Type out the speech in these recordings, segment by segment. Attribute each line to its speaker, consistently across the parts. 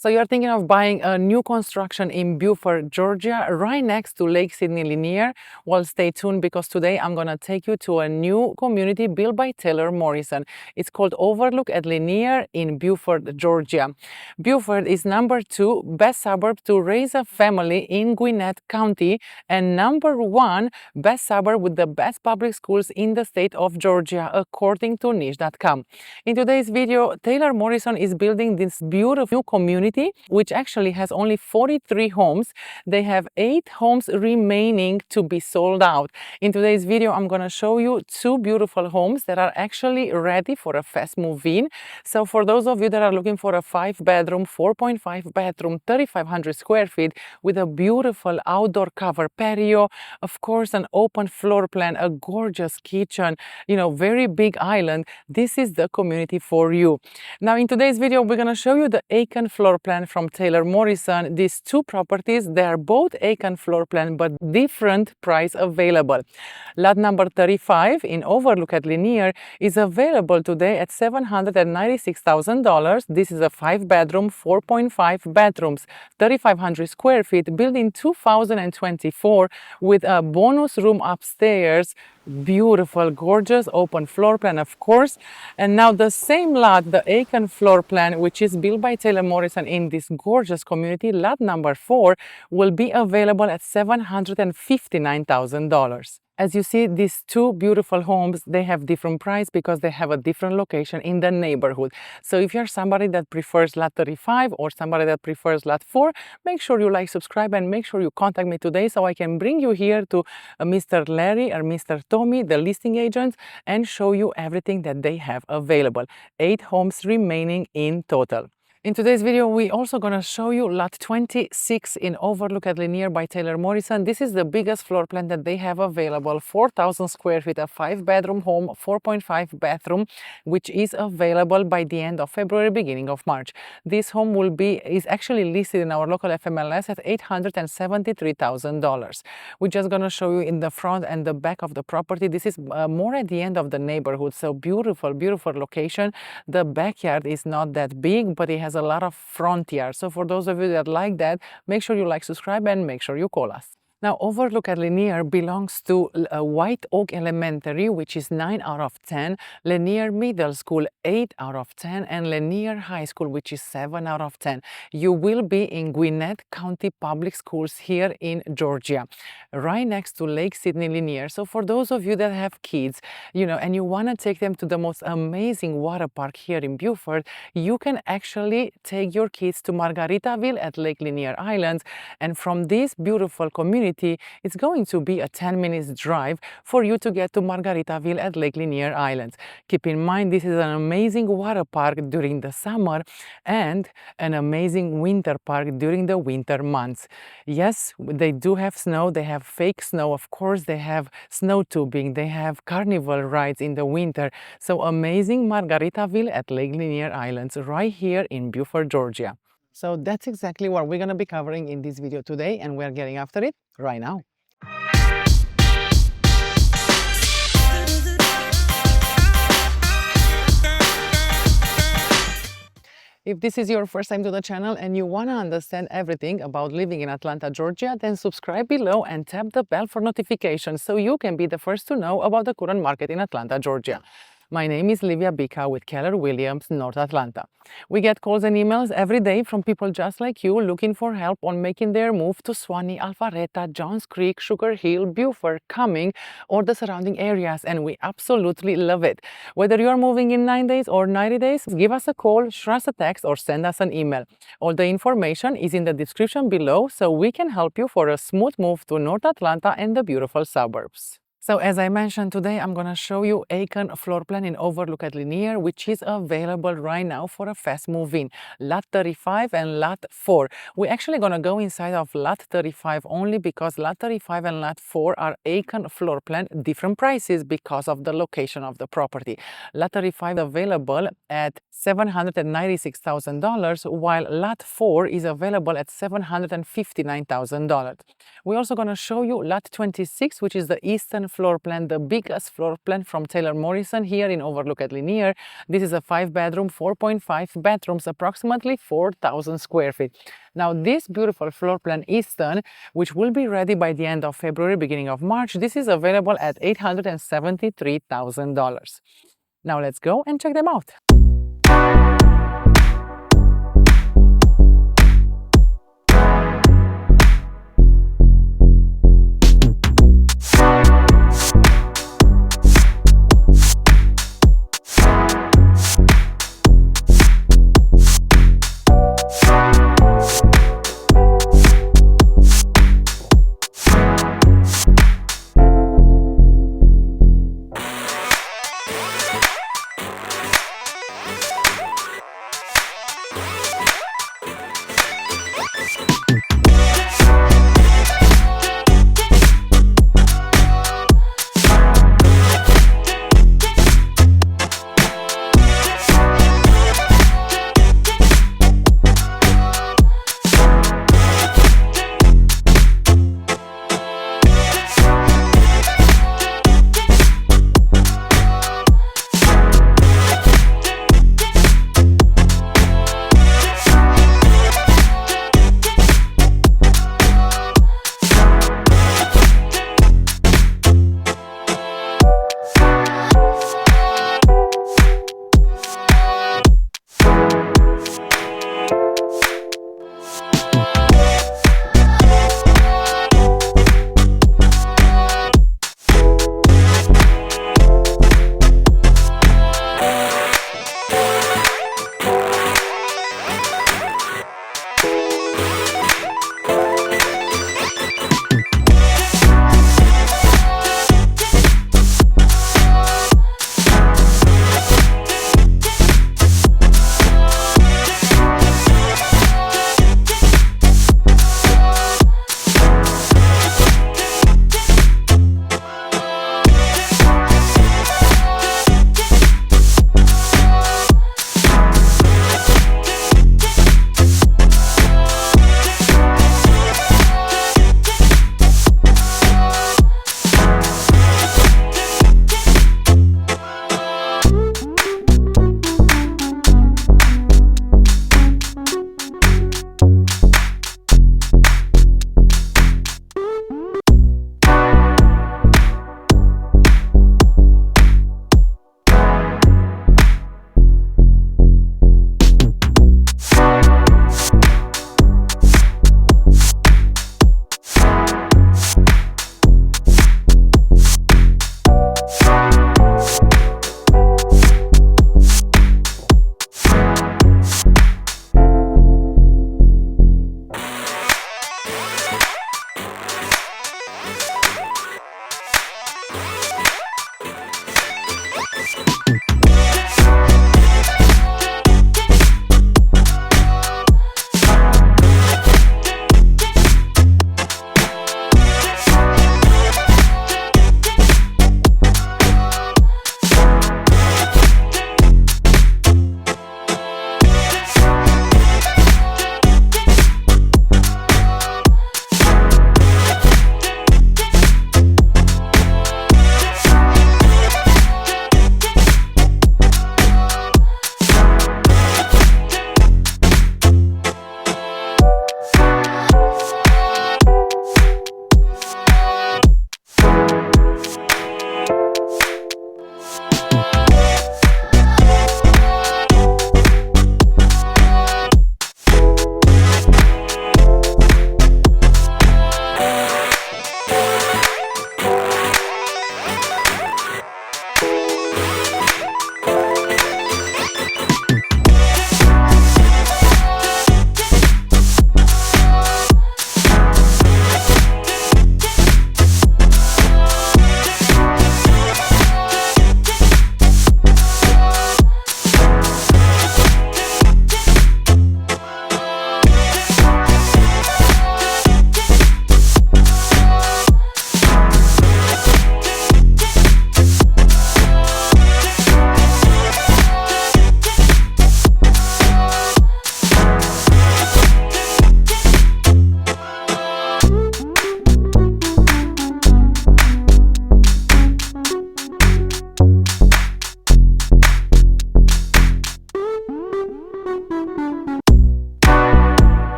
Speaker 1: So you're thinking of buying a new construction in Buford, Georgia, right next to Lake Lanier? Well, stay tuned because today I'm going to take you to a new community built by Taylor Morrison. It's called Overlook at Lanier in Buford, Georgia. Buford is number 2 best suburb to raise a family in Gwinnett County and number 1 best suburb with the best public schools in the state of Georgia, according to niche.com. In today's video, Taylor Morrison is building this beautiful new community which actually has only 43 homes. They have 8 homes remaining to be sold out. In today's video, I'm going to show you 2 beautiful homes that are actually ready for a fast move-in. So for those of you that are looking for a 5-bedroom, 4.5 bathroom, 3,500 square feet with a beautiful outdoor cover patio, of course an open floor plan, a gorgeous kitchen, very big island, this is the community for you. Now in today's video, we're going to show you the Aiken floor plan from Taylor Morrison. These 2 properties, they are both Aiken floor plan but different price available. Lot number 35 in Overlook at Lanier is available today at $796,000. This is a 5-bedroom, 4.5 bathrooms, 3,500 square feet, built in 2024 with a bonus room upstairs. Beautiful, gorgeous open floor plan, of course. And now the same lot, the Aiken floor plan, which is built by Taylor Morrison in this gorgeous community, lot number 4, will be available at $759,000. As you see, these 2 beautiful homes, they have different price because they have a different location in the neighborhood. So if you're somebody that prefers lot 35 or somebody that prefers lot 4, make sure you like, subscribe, and make sure you contact me today so I can bring you here to Mr. Larry or Mr. Tommy, the listing agents, and show you everything that they have available. 8 homes remaining in total. In today's video, we're also going to show you lot 26 in Overlook at Lanier by Taylor Morrison. This is the biggest floor plan that they have available, 4,000 square feet, a 5-bedroom home, 4.5 bathroom, which is available by the end of February, beginning of March. This home is actually listed in our local FMLS at $873,000. We're just going to show you in the front and the back of the property. This is more at the end of the neighborhood, so beautiful, beautiful location. The backyard is not that big, but it has a lot of front yard. So for those of you that like that, make sure you like, subscribe, and make sure you call us. Now, Overlook at Lanier belongs to White Oak Elementary, which is 9 out of 10, Lanier Middle School, 8 out of 10, and Lanier High School, which is 7 out of 10. You will be in Gwinnett County Public Schools here in Georgia, right next to Lake Lanier. So for those of you that have kids, and you want to take them to the most amazing water park here in Buford, you can actually take your kids to Margaritaville at Lake Lanier Islands, and from this beautiful community, it's going to be a 10-minute drive for you to get to Margaritaville at Lake Lanier Islands. Keep in mind, this is an amazing water park during the summer and an amazing winter park during the winter months. Yes, they do have snow. They have fake snow, of course. They have snow tubing. They have carnival rides in the winter. So amazing Margaritaville at Lake Lanier Islands right here in Buford, Georgia. So that's exactly what we're going to be covering in this video today, and we're getting after it right now. If this is your first time to the channel and you want to understand everything about living in Atlanta, Georgia, then subscribe below and tap the bell for notifications so you can be the first to know about the current market in Atlanta, Georgia. My name is Livia Bika with Keller Williams, North Atlanta. We get calls and emails every day from people just like you looking for help on making their move to Suwanee, Alpharetta, Johns Creek, Sugar Hill, Buford, Cumming, or the surrounding areas, and we absolutely love it. Whether you are moving in 9 days or 90 days, give us a call, shoot us a text, or send us an email. All the information is in the description below so we can help you for a smooth move to North Atlanta and the beautiful suburbs. So as I mentioned today, I'm going to show you Aiken floor plan in Overlook at Lanier, which is available right now for a fast move-in. Lot 35 and Lot 4. We're actually going to go inside of Lot 35 only because Lot 35 and Lot 4 are Aiken floor plan, different prices because of the location of the property. Lot 35 available at $796,000, while Lot 4 is available at $759,000. We're also going to show you Lot 26, which is the Easton floor plan, the biggest floor plan from Taylor Morrison here in Overlook at Lanier. This is a 5-bedroom, 4.5 bedrooms, approximately 4,000 square feet. Now this beautiful floor plan Easton, which will be ready by the end of February, beginning of March, this is available at $873,000. Now let's go and check them out.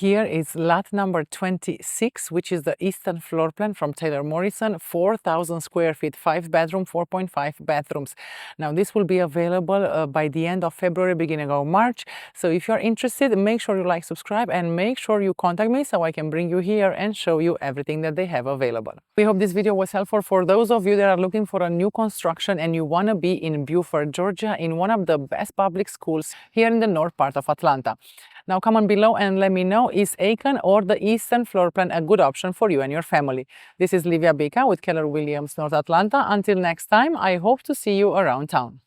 Speaker 1: here is lot number 26, which is the Easton floor plan from Taylor Morrison, 4,000 square feet, 5-bedroom, 4.5 bathrooms. Now this will be available by the end of February, beginning of March. So if you're interested, make sure you like, subscribe, and make sure you contact me so I can bring you here and show you everything that they have available. We hope this video was helpful for those of you that are looking for a new construction and you want to be in Buford, Georgia, in one of the best public schools here in the north part of Atlanta. Now comment below and let me know, is Aiken or the Easton floor plan a good option for you and your family? This is Livia Bika with Keller Williams North Atlanta. Until next time, I hope to see you around town.